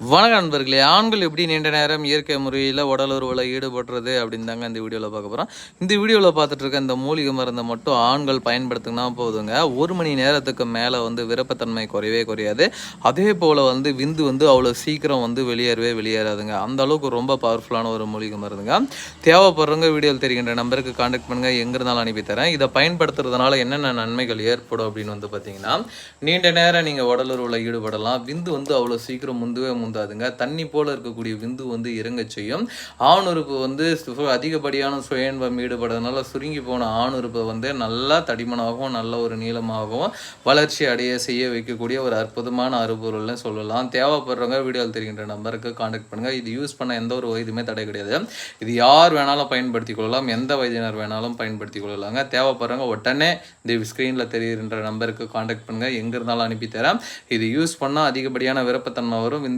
வணக்கம் நண்பர்களே, ஆண்கள் எப்படி நீண்ட நேரம் இயற்கை முறையில் உடலுறவில் ஈடுபடுறது அப்படின்னு தாங்க இந்த வீடியோவில் பார்க்க போகிறோம். இந்த வீடியோவில் பார்த்துட்டு இருக்க இந்த மூலிகை மருந்தை மட்டும் ஆண்கள் பயன்படுத்தினா போதுங்க, 1 மணி நேரத்துக்கு மேலே விருப்பத்தன்மை குறையவே குறையாது. அதே போல் விந்து அவ்வளோ சீக்கிரம் வெளியேறாதுங்க. அந்த அளவுக்கு ரொம்ப பவர்ஃபுல்லான ஒரு மூலிகை மருந்துங்க. தேவைப்படுறவங்க வீடியோவில் தெரிகின்ற நம்பருக்கு கான்டாக்ட் பண்ணுங்கள், எங்கே இருந்தாலும் அனுப்பித்தரேன். இதை பயன்படுத்துறதுனால என்னென்ன நன்மைகள் ஏற்படும் அப்படின்னு பார்த்தீங்கன்னா, நீண்ட நேரம் நீங்கள் உடலுறவில் ஈடுபடலாம். விந்து அவ்வளோ சீக்கிரம் முந்தாதுங்க. தண்ணி போல இருக்கக்கூடிய விந்து இறங்க செய்யும். ஆணுறுப்பு அதிகப்படியான சுயன்பம் ஈடுபடுறதுனால சுருங்கி போன ஆணுறுப்பை நல்லா தடிமனாகவும் நல்ல ஒரு நீளமாகவும் வளர்ச்சி அடைய செய்ய வைக்கக்கூடிய ஒரு அற்புதமான அறுபொருள்னு சொல்லலாம். தேவைப்படுறவங்க வீடியோவில் தெரிகின்ற நம்பருக்கு கான்டாக்ட் பண்ணுங்கள். இது யூஸ் பண்ண எந்த ஒரு வயதுமே தடை கிடையாது. இது யார் வேணாலும் பயன்படுத்தி கொள்ளலாம், எந்த வயதினர் வேணாலும் பயன்படுத்தி கொள்ளலாங்க. தேவைப்படுறவங்க உடனே இந்த ஸ்க்ரீனில் தெரிகின்ற நம்பருக்கு கான்டாக்ட் பண்ணுங்கள், எங்கே இருந்தாலும் அனுப்பித்தரேன். இது யூஸ் பண்ணால் அதிகப்படியான விருப்பத்தன்மை வரும்.